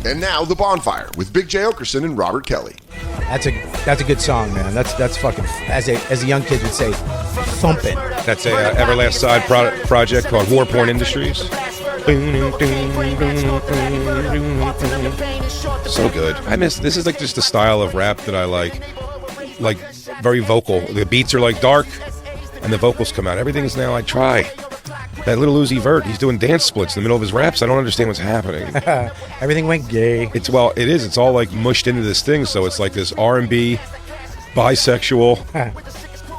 And now, The Bonfire with Big J. Okerson and Robert Kelly. That's a good song, man. That's fucking, as a young kid would say, thumping. That's a Everlast side project called Warporn Industries. So good. This is like just the style of rap that I like very vocal. The beats are like dark, and the vocals come out. Everything's now I try. That little Uzi Vert, he's doing dance splits in the middle of his raps. I don't understand what's happening. Everything went gay. It is. It's all like mushed into this thing. So it's like this R&B, bisexual,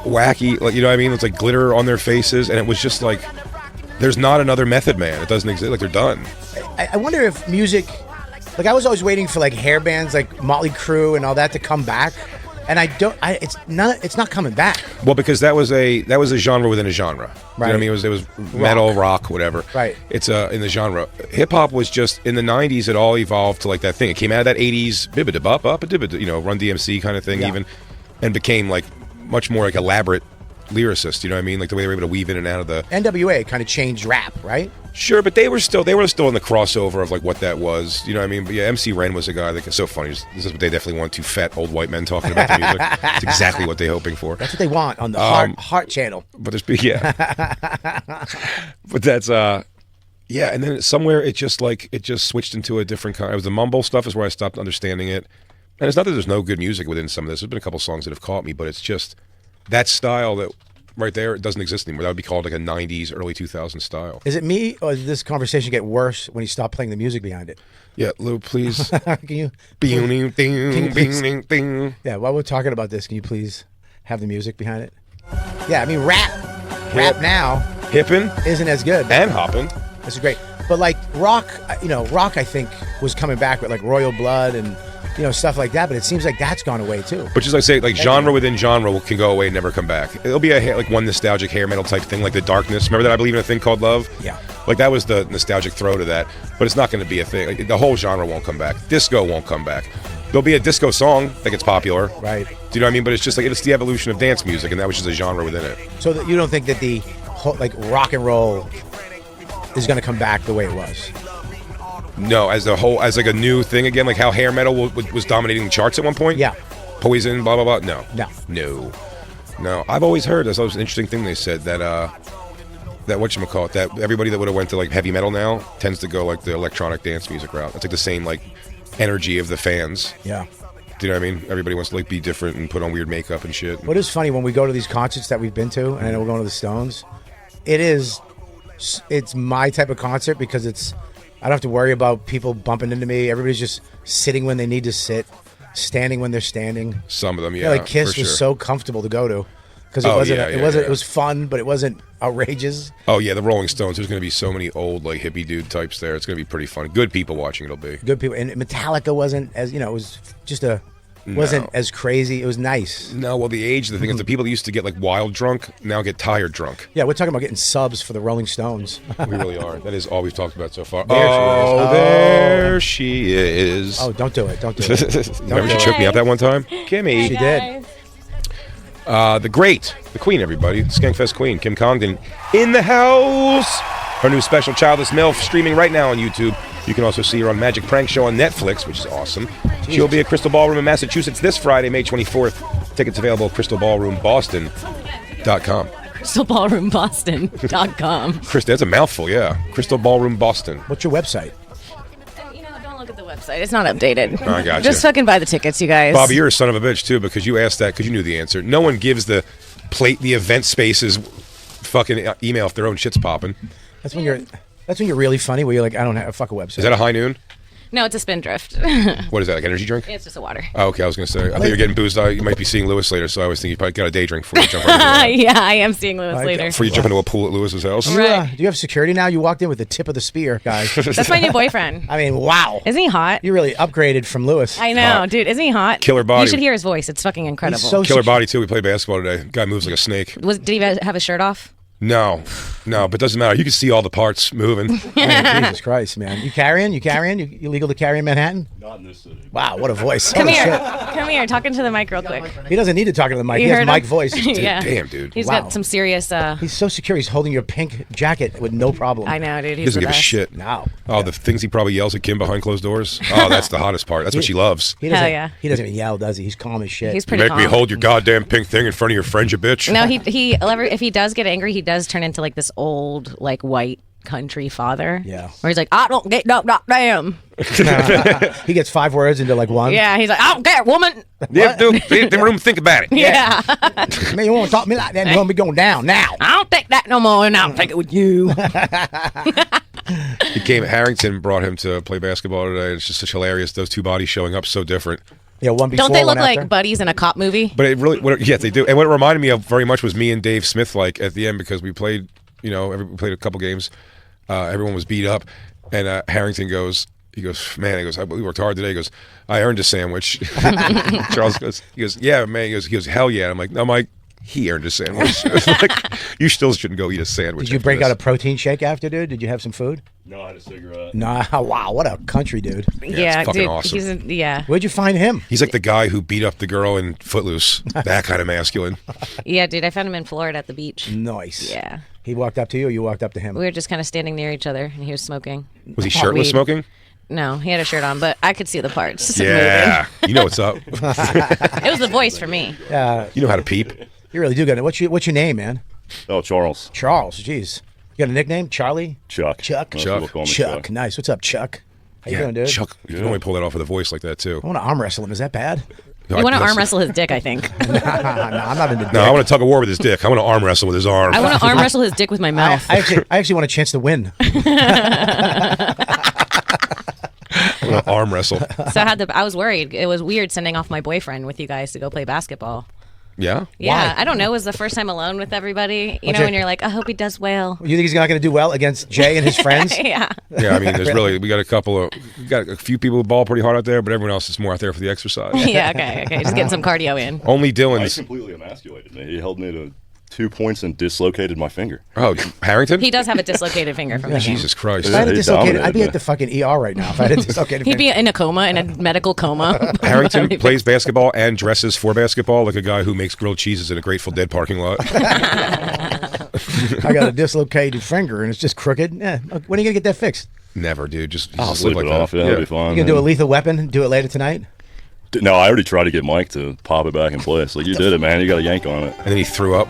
wacky. Like, you know what I mean? It's like glitter on their faces, and it was just like, there's not another Method Man. It doesn't exist. Like, they're done. I wonder if music, like I was always waiting for like hair bands like Motley Crue and all that to come back. And it's not coming back. Well, because that was a genre within a genre. Right. You know what I mean? It was metal, rock, whatever. Right. It's in the genre. Hip hop was just in the 90s. It all evolved to like that thing. It came out of that 80s Run DMC kind of thing, even, and became like much more like elaborate lyricist. You know what I mean? Like the way they were able to weave in and out of the NWA kind of changed rap, right? Sure, but they were still in the crossover of like what that was. You know what I mean? But yeah, MC Ren was a guy that is so funny. This is what they definitely want: two fat old white men talking about the music. It's exactly what they're hoping for. That's what they want on the Heart channel. But but that's and then somewhere it just switched into a different kind. It was the mumble stuff is where I stopped understanding it. And it's not that there's no good music within some of this. There's been a couple songs that have caught me, but it's just that style that. Right there, it doesn't exist anymore. That would be called like a 90s, early 2000s style. Is it me, or does this conversation get worse when you stop playing the music behind it? Yeah, Lou, please. Can you please? Yeah, while we're talking about this, can you please have the music behind it? Yeah, I mean, rap now hippin' isn't as good. And hoppin'. This is great. But like rock, rock I think was coming back with like Royal Blood and stuff like that, but it seems like that's gone away too. But just like I say, like genre within genre can go away and never come back. It'll be like one nostalgic hair metal type thing, like The Darkness. Remember that I Believe in a Thing Called Love? Yeah. Like that was the nostalgic throw to that, but it's not going to be a thing. Like, the whole genre won't come back. Disco won't come back. There'll be a disco song that gets popular. Right. Do you know what I mean? But it's just like, it's the evolution of dance music, and that was just a genre within it. So that you don't think that the whole, like rock and roll is going to come back the way it was? No, as like a new thing again, like how hair metal was dominating the charts at one point. Yeah. Poison, blah blah blah. No. I've always heard that's an interesting thing they said that whatchamacallit, that everybody that would have went to like heavy metal now tends to go like the electronic dance music route. It's like the same like energy of the fans. Yeah. Do you know what I mean? Everybody wants to like be different and put on weird makeup and shit. What is funny when we go to these concerts that we've been to, and I know we're going to the Stones, it's my type of concert because I don't have to worry about people bumping into me. Everybody's just sitting when they need to sit, standing when they're standing. Some of them, yeah. Like Kiss for was sure. so comfortable to go to because it was fun, but it wasn't outrageous. Oh yeah, the Rolling Stones. There's going to be so many old like hippie dude types there. It's going to be pretty fun. Good people watching. It'll be good people. And Metallica wasn't as it was just wasn't as crazy. It was nice. No, well, the thing is, the people that used to get like wild drunk now get tired drunk. Yeah, we're talking about getting subs for the Rolling Stones. We really are. That is all we've talked about so far. There she is. Oh, don't do it. Remember she choked me out that one time? Kimmy. She did. The Queen, everybody. Skankfest Queen, Kim Congdon, in the house. Her new special, Childless MILF, streaming right now on YouTube. You can also see her on Magic Prank Show on Netflix, which is awesome. Jeez. She'll be at Crystal Ballroom in Massachusetts this Friday, May 24th. Tickets available at crystalballroomboston.com. crystalballroomboston.com. Chris, that's a mouthful, yeah. Crystal Ballroom Boston. What's your website? Don't look at the website. It's not updated. I got you. Just fucking buy the tickets, you guys. Bobby, you're a son of a bitch, too, because you asked that because you knew the answer. No one gives the event spaces fucking email if their own shit's popping. That's when you're really funny, where you're like, I don't have a fuck a website. Is that a high noon? No, it's a Spindrift. What is that, like energy drink? It's just a water. Oh, okay, I was going to say. I thought you were getting boozed out. You might be seeing Lewis later, so I always think you probably got a day drink before you jump into Yeah, I am seeing Lewis later. Before you jump into a pool at Lewis's house. Right. Do you have security now? You walked in with the tip of the spear, guys. That's my new boyfriend. I mean, wow. Isn't he hot? You really upgraded from Lewis. I know, dude. Isn't he hot? Killer body. You should hear his voice. It's fucking incredible. He's so Killer body, too. We played basketball today. Guy moves like a snake. Did he have his shirt off? No, but it doesn't matter. You can see all the parts moving. Oh, Jesus Christ, man. You carrying? You legal to carry in Manhattan? Not in this city. Wow, what a voice. Come Holy here. shit. Come here. Talking to the mic real quick. He doesn't need to talk to the mic. You He has heard mic him? voice. Yeah. Damn, dude. He's Wow. got some serious. He's so secure. He's holding your pink jacket with no problem. I know, dude. He He's doesn't the give a best. shit. No. Oh, the things he probably yells at Kim behind closed doors. Oh, that's the hottest part. That's what she loves. He doesn't, Hell yeah. He doesn't even yell, does he? He's calm as shit. He's You pretty make me calm. hold your goddamn pink thing in front of your friend, you bitch. No, he if he does get angry, he does turn into like this old like white country father. Yeah. Where he's like, I don't get no damn. He gets 5 words into like one. Yeah, he's like, I don't care, woman. Yeah, dude, get in the room, think about it. Yeah. Man, you want to talk to me like that? You're going to be going down now. I don't take that no more, and I'll take it with you. Harrington brought him to play basketball today. It's just such hilarious. Those two bodies showing up so different. Yeah, one before, Don't they look one after. like buddies in a cop movie? But it really, yeah, they do. And what it reminded me of very much was me and Dave Smith, like at the end, because we played, we played a couple games. Everyone was beat up, and Harrington goes, man, he goes, we worked hard today. He goes, I earned a sandwich. Charles goes, yeah, man. He goes, hell yeah. I'm like, no, Mike, he earned a sandwich. Like, you still shouldn't go eat a sandwich. Did you break out a protein shake after, dude? Did you have some food? No, I had a cigarette. Nah, wow, what a country dude. Yeah, it's fucking dude. awesome. Yeah. Where'd you find him? He's like the guy who beat up the girl in Footloose. That kind of masculine. Yeah, dude. I found him in Florida at the beach. Nice. Yeah. He walked up to you or you walked up to him? We were just kind of standing near each other, and he was smoking. Was he shirtless Weed. smoking? No, he had a shirt on, but I could see the parts. Yeah. You know what's up. It was the voice for me. You know how to peep. You really do got it. What's your name, man? Oh, Charles. Charles, jeez. You got a nickname? Charlie? Chuck. Chuck? Most Chuck. people call me Chuck. Nice. What's up, Chuck? How you doing, dude? Chuck, you can only pull that off with a voice like that, too. I want to arm wrestle him. Is that bad? You want to arm wrestle his dick, I think. No, I'm not into dick. No, I want to tug a war with his dick. I want to arm wrestle with his arm. I want to arm wrestle his dick with my mouth. I actually want a chance to win. I want to arm wrestle. So I was worried. It was weird sending off my boyfriend with you guys to go play basketball. Yeah? Yeah, I don't know. It was the first time alone with everybody. You know, when you're like, I hope he does well. You think he's not going to do well against Jay and his friends? Yeah. Yeah, I mean, we got a few people who ball pretty hard out there, but everyone else is more out there for the exercise. Yeah, okay. Just getting some cardio in. Only He Dylan's. completely emasculated me. He held me to 2 points and dislocated my finger. Oh, Harrington? He does have a dislocated finger from the game. Jesus Christ. If I had a He dislocated, dominated I'd be me. at the fucking ER right now if I had a dislocated He'd finger. be in a coma, in a medical coma. Harrington plays basketball and dresses for basketball like a guy who makes grilled cheeses in a Grateful Dead parking lot. I got a dislocated finger and it's just crooked. When are you going to get that fixed? Never, dude. Just I'll live sleep like it that. off. Yeah, it'll be fine. You going to do a man. lethal weapon? Do it later tonight? No, I already tried to get Mike to pop it back in place. Like, you did it, man. You got to yank on it. And then he threw up.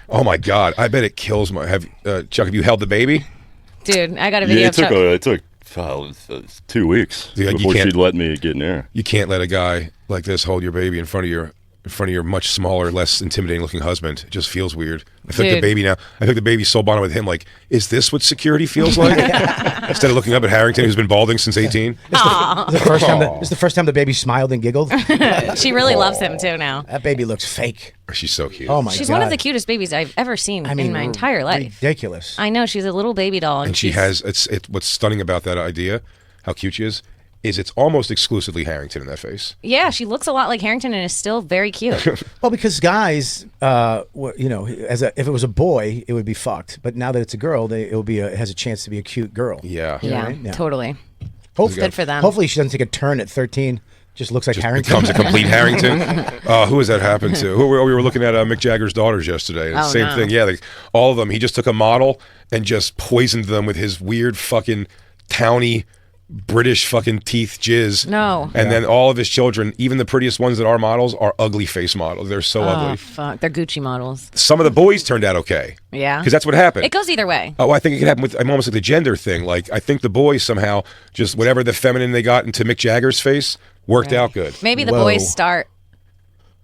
Oh my God! I bet it kills my. Chuck, have you held the baby? Dude, I got a Yeah, video it took, of Chuck. 2 weeks Yeah, you before can't- she'd let me get near. You can't let a guy like this hold your baby in front of your much smaller, less intimidating looking husband. It just feels weird. I feel like the Dude. baby now. I think the baby's soul bonded with him. Like, is this what security feels like? Instead of looking up at Harrington, who's been balding since 18. This is the first time the baby smiled and giggled. She really loves him too now. That baby looks fake. She's so cute. Oh my god. She's one of the cutest babies I've ever seen in my entire life. Ridiculous. I know, she's a little baby doll. And she has. It's what's stunning about that idea, how cute she is it's almost exclusively Harrington in that face. Yeah, she looks a lot like Harrington and is still very cute. Well, because guys, if it was a boy, it would be fucked. But now that it's a girl, it has a chance to be a cute girl. Yeah. Yeah, right? Yeah. totally. Hopefully, Good for them. Hopefully, she doesn't take a turn at 13. Just looks like Harrington. Becomes a complete Harrington. Who has that happened to? We were looking at Mick Jagger's daughters yesterday. And same thing. Yeah, all of them. He just took a model and just poisoned them with his weird fucking towny British fucking teeth jizz. No. And then all of his children, even the prettiest ones that are models, are ugly face models. They're so ugly. Oh, fuck. They're Gucci models. Some of the boys turned out okay. Yeah. Because that's what happened. It goes either way. Oh, I think it could happen with almost like the gender thing. Like, I think the boys somehow, just whatever the feminine they got into Mick Jagger's face worked out good. Maybe the Whoa. boys start.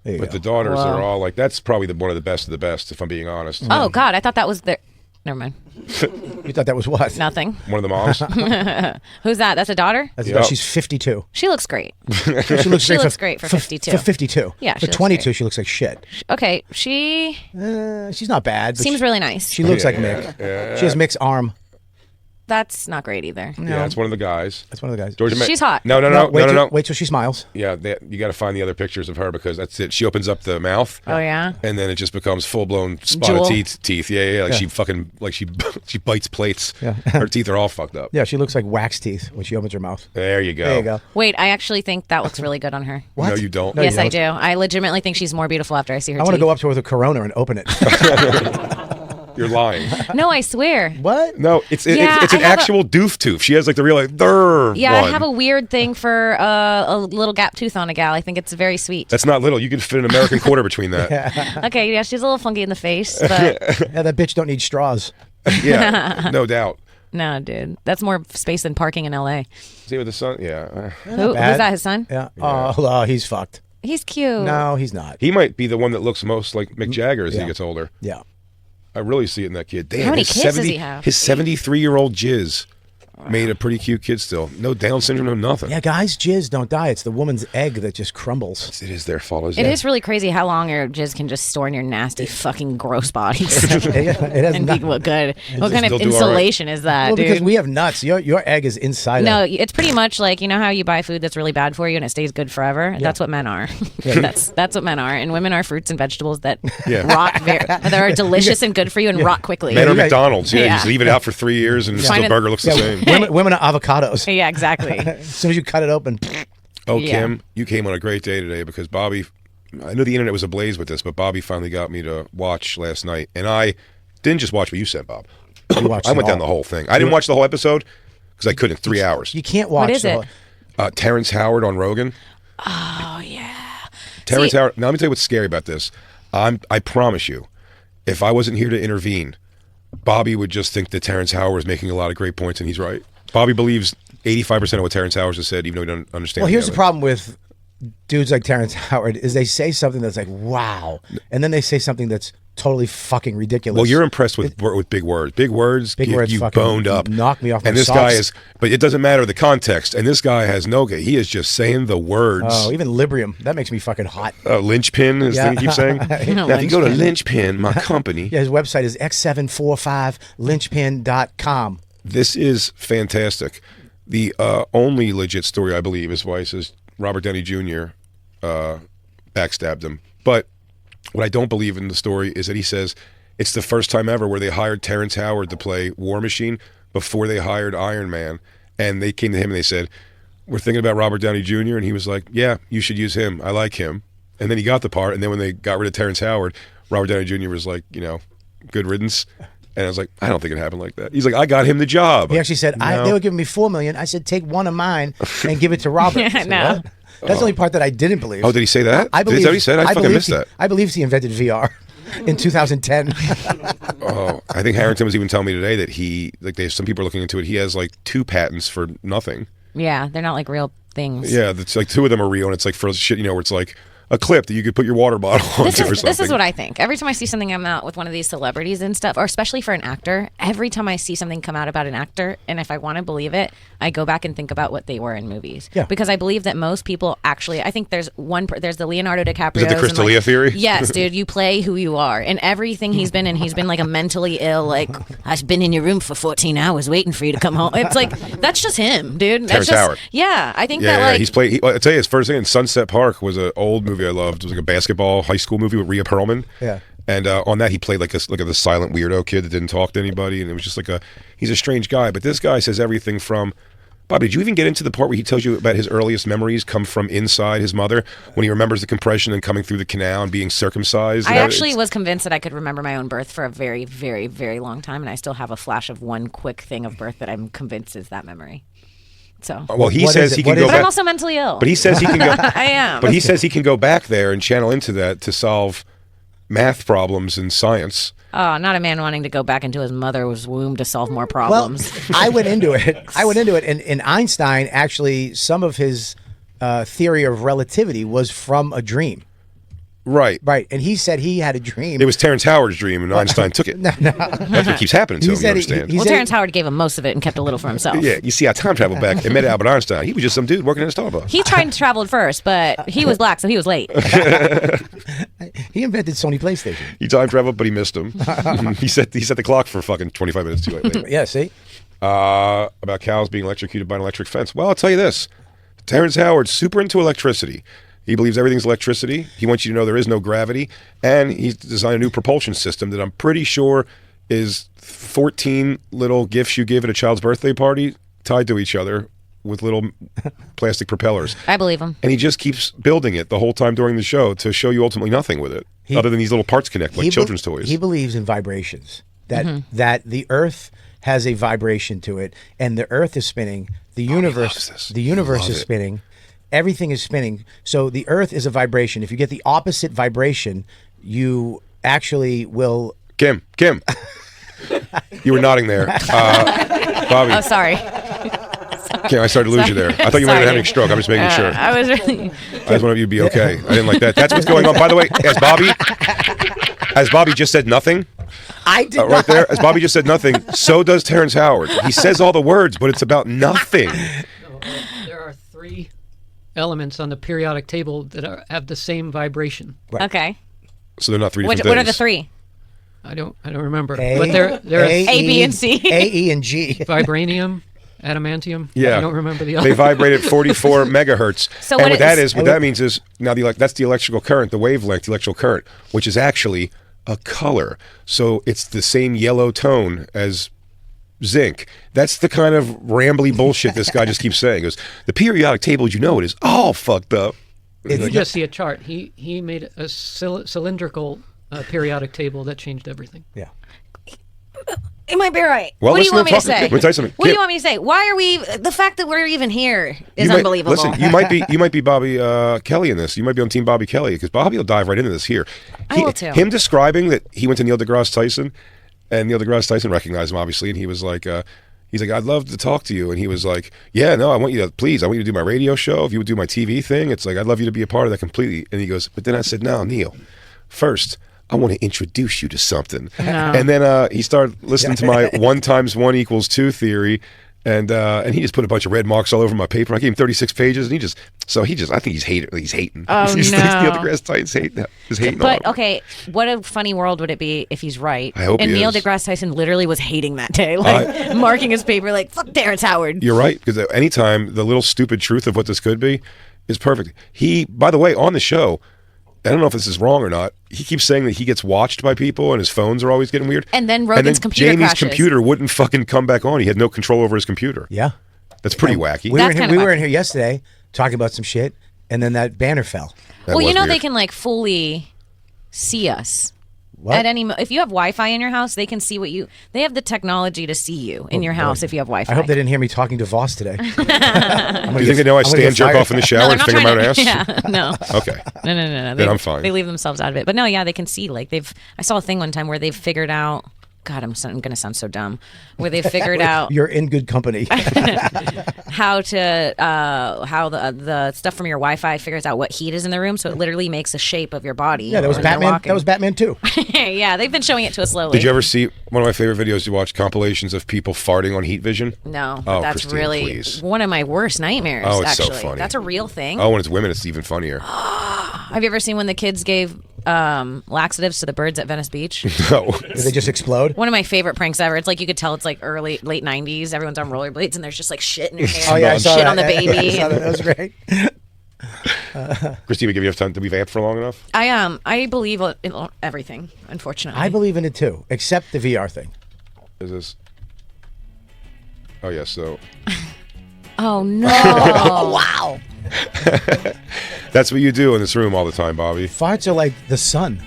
There you But go. the daughters Whoa. are all like, that's probably one of the best of the best, if I'm being honest. Oh, God. I thought that was their. Never mind. You thought that was what? Nothing. One of the moms. Who's that? That's a daughter? That's Yep. She's 52. She looks great. She looks She great looks great for 52. For 52. Yeah, For she looks 22, great. she looks like shit. Okay. She She's not bad. But seems really nice. She looks like Mick. She has Mick's arm. That's not great either. Yeah, it's one of the guys. That's one of the guys. Georgia She's hot. No. Wait till she smiles. Yeah, you got to find the other pictures of her because that's it. She opens up the mouth. Oh yeah. And then it just becomes full blown spot Jewel. of teeth. Yeah. Like she fucking she bites plates. Yeah. Her teeth are all fucked up. Yeah, she looks like wax teeth when she opens her mouth. There you go. There you go. Wait, I actually think that looks really good on her. What? No, you don't. No, you Yes, I don't. do. I legitimately think she's more beautiful after I see her I want to teeth. go up to her with a Corona and open it. You're lying. No, I swear. What? No, it's an I have actual doof tooth. She has like the real like one. I have a weird thing for a little gap tooth on a gal. I think it's very sweet. That's not little. You can fit an American quarter between that. Okay, yeah, she's a little funky in the face, but Yeah, that bitch don't need straws. Yeah, no doubt. no, dude, that's more space than parking in L.A. See with the sun? Yeah. Who's bad. that? His son? Yeah. Oh, he's fucked. He's cute. No, he's not. He might be the one that looks most like Mick Jagger as Yeah. he gets older. Yeah. I really see it in that kid. Damn, How many his kids does he have? His 73-year-old jizz made a pretty cute kid still. No Down syndrome, no nothing. Yeah, guys, jizz don't die. It's the woman's egg that just crumbles. It is their fault. It is really crazy how long your jizz can just store in your nasty, fucking gross bodies it has and not, be what good. What kind of still do all right. insulation is that, well, dude? because we have nuts. Your egg is inside. No, of it's pretty much like, you know how you buy food that's really bad for you and it stays good forever? That's what men are. That's what men are. And women are fruits and vegetables that rot that are delicious and good for you and rot quickly. Men are you got- McDonald's. Yeah, Yeah. you just leave it out for 3 years and still Find it- burger looks the same. women are avocados. Yeah, exactly. As soon as you cut it open, Oh, Yeah. Kim, you came on a great day today because Bobby, I know the internet was ablaze with this, but Bobby finally got me to watch last night. And I didn't just watch what you said, Bob. you watch I it went down all. the whole thing. I didn't watch the whole episode because I couldn't. 3 hours. You can't watch. What is the it? whole- Terrence Howard on Rogan. Oh, yeah. Terrence See- Howard. Now let me tell you what's scary about this. I promise you, if I wasn't here to intervene, Bobby would just think that Terrence Howard was making a lot of great points, and he's right. Bobby believes 85% of what Terrence Howard has said, even though he don't understand. Well, here's the other. problem with dudes like Terrence Howard is they say something that's like wow, and then they say something that's totally fucking ridiculous. Well, you're impressed with big words. Big words, Big you, words you fucking boned up. knock me off And my this guy socks. is, but it doesn't matter the context. And this guy has no. He is just saying the words. Oh, even Librium. That makes me fucking hot. Linchpin is the thing he keeps saying. Now, if you go to Linchpin, my company, Yeah, his website is x745linchpin.com. this is fantastic. The only legit story, I believe, is why he says Robert Downey Jr. Backstabbed him. But what I don't believe in the story is that he says it's the first time ever where they hired Terrence Howard to play War Machine before they hired Iron Man. And they came to him and they said, we're thinking about Robert Downey Jr. And he was like, yeah, you should use him. I like him. And then he got the part. And then when they got rid of Terrence Howard, Robert Downey Jr. was like, good riddance. And I was like, I don't think it happened like that. He's like, I got him the job. He actually said, No. they were giving me $4 million. I said, take one of mine and give it to Robert. I said, No. "What?" That's the only part that I didn't believe. Oh, did he say that? I believe Is that what he said? I fucking believe missed that. I believe he invented VR in 2010. Oh, I think Harrington was even telling me today that some people are looking into it. He has like 2 patents for nothing. Yeah, they're not like real things. Yeah, that's like 2 of them are real, and it's like for shit, where it's like a clip that you could put your water bottle onto or something. This is what I think. Every time I see something come out with one of these celebrities and stuff, or especially for an actor, every time I see something come out about an actor, and if I want to believe it, I go back and think about what they were in movies. Yeah. Because I believe that most people actually, I think there's the Leonardo DiCaprio. Is that the Crystalia theory? Yes, dude, you play who you are. And everything he's been in, he's been like a mentally ill, like, I've been in your room for 14 hours waiting for you to come home. It's like, that's just him, dude. That's Terrence just, Howard. Yeah, I think Yeah, that like. he's played. I'll tell you, his first thing in Sunset Park was an old movie I loved. It was like a basketball high school movie with Rhea Perlman. Yeah. And on that, he played like the silent weirdo kid that didn't talk to anybody, and it was just like he's a strange guy. But this guy says everything from. Bobby, did you even get into the part where he tells you about his earliest memories come from inside his mother when he remembers the compression and coming through the canal and being circumcised? I You know, actually it's- was convinced that I could remember my own birth for a very, very, very long time, and I still have a flash of one quick thing of birth that I'm convinced is that memory. So, Well, he What says is he it? can What go is but back. I'm also mentally ill. But he says he can go. I am. But he says he can go back there and channel into that to solve math problems in science. Oh, not a man wanting to go back into his mother's womb to solve more Well, problems. I went into it. And Einstein, actually, some of his theory of relativity was from a dream. Right. Right. And he said he had a dream. It was Terrence Howard's dream, and Einstein took it. That's what keeps happening to him. You said understand? he Well, said- Terrence Howard gave him most of it and kept a little for himself. Yeah, you see, I time traveled back and met Albert Einstein. He was just some dude working in a Starbucks. He tried to travel first, but he was black, so he was late. He invented Sony PlayStation. He time traveled, but he missed him. he set the clock for fucking 25 minutes too late. Yeah, see? about cows being electrocuted by an electric fence. Well, I'll tell you this. Terrence Howard's super into electricity. He believes everything's electricity. He wants you to know there is no gravity. And he's designed a new propulsion system that I'm pretty sure is 14 little gifts you give at a child's birthday party tied to each other with little plastic propellers. I believe him. And he just keeps building it the whole time during the show to show you ultimately nothing with it, other than these little parts connect like children's toys. He believes in vibrations, that the Earth has a vibration to it, and the Earth is spinning. The universe is spinning. Everything is spinning. So the Earth is a vibration. If you get the opposite vibration, you actually will... Kim. You were nodding there. Bobby. Oh, sorry. Okay, I started to lose you there. I thought you might have having a stroke. I'm just making sure. I was really... I just wanted you to be okay. I didn't like that. That's what's going on. By the way, as Bobby just said nothing. I did right there. As Bobby just said nothing, so does Terrence Howard. He says all the words, but it's about nothing. There are 3 elements on the periodic table that have the same vibration. Right. Okay. So they're not 3 different What things. are the 3? I don't remember. A, but there are A, B, and C. A, E, and G. Vibranium, adamantium. Yeah. I don't remember the other. They vibrate at 44 megahertz. So and what what that means is now that's the electrical current, the wavelength, the electrical current, which is actually a color. So it's the same yellow tone as zinc. That's the kind of rambly bullshit this guy just keeps saying. He goes, the periodic table, as you know, it is all fucked up. You just see a chart. He made a cylindrical periodic table that changed everything. Yeah. It might be right. Well, what do you want me to say? Let me tell you something. What do you want me to say? Why are we... The fact that we're even here is unbelievable. Listen, you might be Bobby Kelly in this. You might be on Team Bobby Kelly because Bobby will dive right into this here. I will too. Him describing that he went to Neil deGrasse Tyson, and Neil deGrasse Tyson recognized him obviously, and he was like, I'd love to talk to you, and he was like, yeah, no, I want you to do my radio show. If you would do my TV thing, it's like I'd love you to be a part of that completely. And he goes, but then I said, no, Neil, first, I want to introduce you to something. No. And then he started listening to my 1 × 1 = 2 theory, and he just put a bunch of red marks all over my paper. I gave him 36 pages, and I think he's hating. Oh, he's no. Neil deGrasse Tyson's hating on him. Okay, what a funny world would it be if he's right? I hope and he Neil is. deGrasse Tyson literally was hating that day, like marking his paper like, fuck Terrence Howard. You're right, because anytime the little stupid truth of what this could be is perfect. He, by the way, on the show, I don't know if this is wrong or not. He keeps saying that he gets watched by people and his phones are always getting weird. And then Rogan's computer Jamie's crashes. computer wouldn't fucking come back on. He had no control over his computer. Yeah. That's pretty wacky. We That's were in here yesterday talking about some shit, and then that banner fell. Well, you know weird. they can like fully see us. What? At if you have Wi-Fi in your house, they can see what you. They have the technology to see you in your house if you have Wi-Fi. I hope they didn't hear me talking to Voss today. Do you think they know I stand jerk off in the shower and finger my own ass? Yeah, no. Okay. No. Then I'm fine. They leave themselves out of it. But no, yeah, they can see. Like I saw a thing one time where they've figured out. God, I'm going to sound so dumb. Where they figured out You're in good company. how the stuff from your Wi-Fi figures out what heat is in the room, so it literally makes a shape of your body. Yeah, that was when you're Batman. walking. That was Batman too. Yeah, they've been showing it to us slowly. Did you ever see one of my favorite videos you watch, compilations of people farting on heat vision? No, Oh, that's Christine, really please. one of my worst nightmares. Oh, it's so actually. funny. That's a real thing. Oh, when it's women, it's even funnier. Have you ever seen when the kids gave laxatives to the birds at Venice Beach? No. Did they just explode? One of my favorate pranks ever. It's like you could tell it's like late 90s. Everyone's on rollerblades and there's just like shit in your hair. Oh yeah, I saw shit that. on the baby. I saw that. That was great. Christine, we give you enough time to be vamped for long enough? I believe in everything, unfortunately. I believe in it too, except the VR thing. Is this? Oh yeah. So Oh no. Wow. that's what you do in this room all the time, Bobby. Farts are like the sun.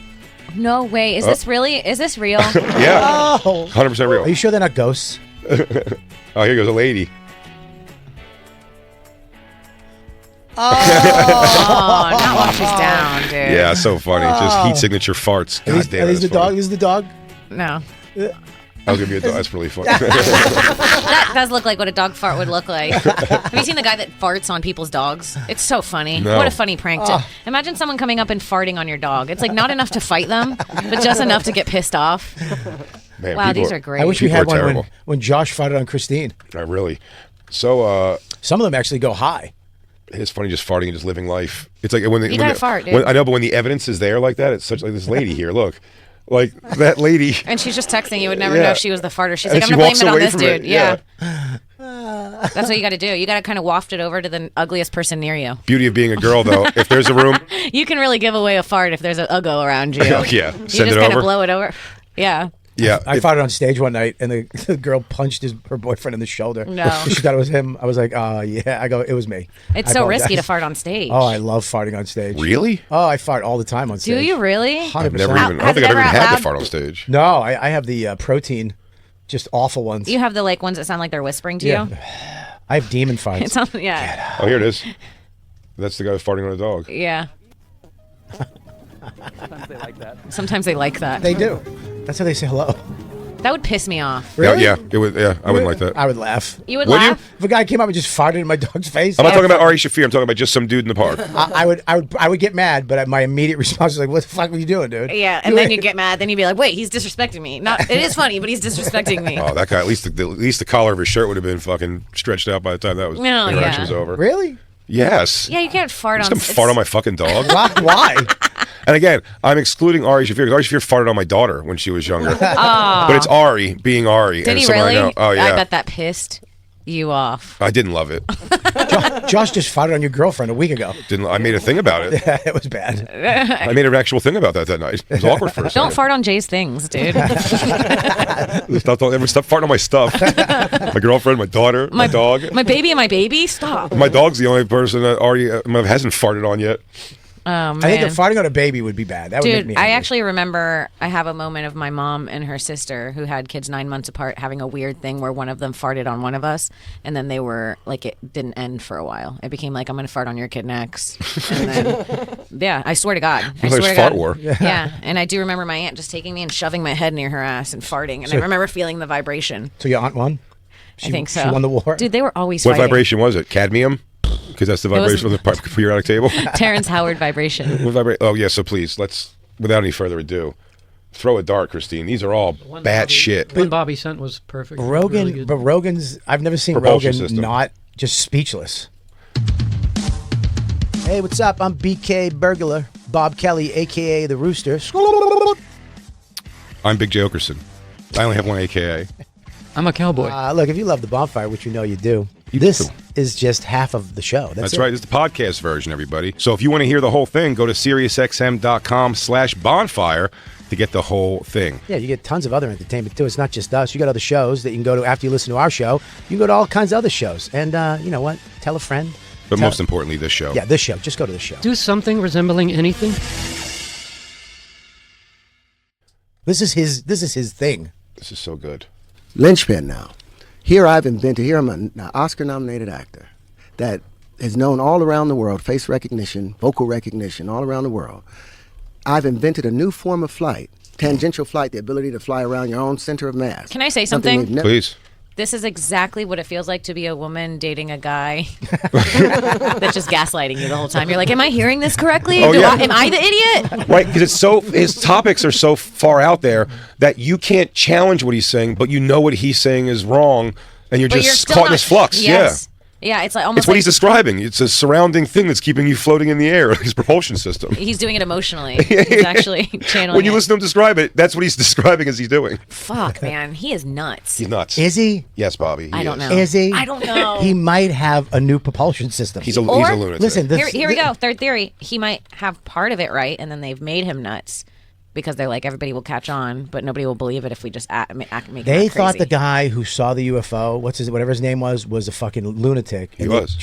No way. Is this real? Yeah. Oh. 100% real. Are you sure they're not ghosts? Oh, here goes a lady. Oh, not while she's down, dude. Yeah, so funny. Just heat signature farts. God damn Are it. these the that's funny. dog? Is the dog? No. I was gonna be a dog. That's really funny. That does look like what a dog fart would look like. Have you seen the guy that farts on people's dogs? It's so funny. No. What a funny prank. Imagine someone coming up and farting on your dog. It's like not enough to fight them, but just enough to get pissed off. Man, Wow, people these are great. I wish we People had are one terrible. when Josh farted on Christine. Not really. So Some of them actually go high. it's funny just farting and just living life. It's like when You gotta fart, dude. I know, but when the evidence is there like that, it's such like this lady here. Look, Like that lady. And she's just texting. You would never Yeah. know she was the farter. She's And like, I'm she going to blame walks it on away this from dude. it. Yeah. That's what you got to do. You got to kind of waft it over to the ugliest person near you. Beauty of being a girl, though, if there's a room. You can really give away a fart if there's an uggo around you. Oh, yeah. You Send just it kind of over. blow it over. Yeah. Yeah. I fought on stage one night, and the girl punched her boyfriend in the shoulder. No. She thought it was him. I was like, oh, yeah. I go, it was me. It's I so risky apologize. to fart on stage. Oh, I love farting on stage. Really? Oh, I fart all the time on stage. Do you really? 100%. I've never even. I Has don't think it I've ever ever even out had loud? to fart on stage. No, I have the protein, just awful ones. You have the like ones that sound like they're whispering to Yeah. you? I have demon farts. It sounds, yeah. Oh, here it is. That's the guy farting on a dog. Yeah. Sometimes they like that. They do. That's how they say hello. That would piss me off. Really? Yeah, it would. Yeah, I wouldn't like that. I would laugh. You would Would you? laugh? If a guy came up and just farted in my dog's face, I'm not talking about Ari Shaffir. I'm talking about just some dude in the park. I would get mad, but my immediate response was like, "What the fuck were you doing, dude?" Yeah, and then you get mad. Then you'd be like, "Wait, he's disrespecting me." Not, it is funny, but he's disrespecting me. Oh, that guy. At least the collar of his shirt would have been fucking stretched out by the time that was No, interaction yeah. was over. Really? Yes. Yeah, you can't fart I'm on. just gonna fart on my fucking dog. Why? And again, I'm excluding Ari Shaffir because Ari Shaffir farted on my daughter when she was younger. But it's Ari being Ari. Did and he someone really? I know. Oh yeah. I bet that pissed you off. I didn't love it. Josh just farted on your girlfriend a week ago. I made a thing about it. It was bad. I made an actual thing about that night. It was awkward for a Don't second. fart on Jay's things, dude. Stop farting on my stuff. My girlfriend, my daughter, my dog. My baby and my baby. Stop. My dog's the only person that already hasn't farted on yet. Oh man. I think if farting on a baby would be bad. That would make Dude, me I angry. actually remember I have a moment of my mom and her sister who had kids 9 months apart having a weird thing where one of them farted on one of us, and then they were like, it didn't end for a while. It became like, I'm going to fart on your kid next. And then, yeah, I swear to God. I There's swear to fart God. war. Yeah, and I do remember my aunt just taking me and shoving my head near her ass and farting, and I remember feeling the vibration. So your aunt won? I think so. She won the war? Dude, they were always What fighting. vibration was it? Cadmium? Because that's the vibration of the periodic table. Terrence Howard vibration. Oh yeah, so please without any further ado, throw a dart, Christine. These are all bad shit. The one Bobby sent was perfect. Rogan, Really good. but Rogan's, I've never seen Propulsion Rogan system. not just speechless. Hey, what's up? I'm BK Burglar, Bob Kelly, a.k.a. The Rooster. I'm Big J Okerson. I only have one AKA. I'm a cowboy. Look, if you love the Bonfire, which you know you do, this is just half of the show. That's it. right. It's the podcast version, everybody. So if you want to hear the whole thing, go to SiriusXM.com/bonfire to get the whole thing. Yeah, you get tons of other entertainment, too. It's not just us. You got other shows that you can go to after you listen to our show. You can go to all kinds of other shows. And you know what? Tell a friend. But most importantly, this show. Yeah, this show. Just go to the show. Do something resembling anything. This is his thing. This is so good. Linchpin now. Here I'm an Oscar-nominated actor that is known all around the world, face recognition, vocal recognition, all around the world. I've invented a new form of flight, tangential flight, the ability to fly around your own center of mass. Can I say something? we've never- Please. This is exactly what it feels like to be a woman dating a guy that's just gaslighting you the whole time. You're like, am I hearing this correctly? Oh, yeah. Am I the idiot? Right, because his topics are so far out there that you can't challenge what he's saying, but you know what he's saying is wrong, and you're But just you're still caught in not- this flux. Yes. Yeah, it's like almost It's what like he's describing. It's a surrounding thing that's keeping you floating in the air, his propulsion system. he's doing it emotionally. He's actually channeling When you it. listen to him describe it, that's what he's describing as he's doing. Fuck, man. He is nuts. He's nuts. Is he? Yes, Bobby. I don't is. know. Is he? I don't know. He might have a new propulsion system. He's a Or- lunatic. Listen, Here we go. Third theory. He might have part of it right, and then they've made him nuts because they're like, everybody will catch on, but nobody will believe it if we just make him They act thought crazy. the guy who saw the UFO, whatever his name was a fucking lunatic. He And was.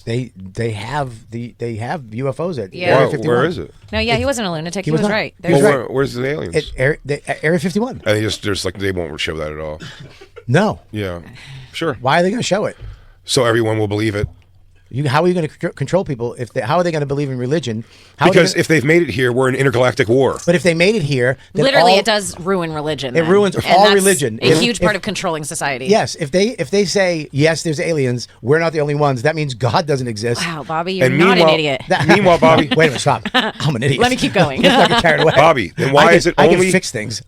They have UFOs at Yeah. Area Where 51. is it? No, yeah, he wasn't a lunatic. He was was not. right. He There's was Well, right. where's the aliens? At Area 51. And there's like they won't show that at all. No. Yeah, sure. Why are they going to show it? So everyone will believe it. How are you going to control people? How are they going to believe in religion? How are they Because gonna- if they've made it here, we're in intergalactic war. but if they made it here, then Literally, all- it does ruin religion. It then. ruins And all that's religion. A huge part If- of controlling society. Yes, if they say yes, there's aliens. We're not the only ones. That means God doesn't exist. Wow, Bobby, you're And not an meanwhile- idiot. Meanwhile, Bobby, Wait a minute, stop. I'm an idiot. Let me keep going. Let's not get carried away. Bobby, then why I can, is it I only can fix things.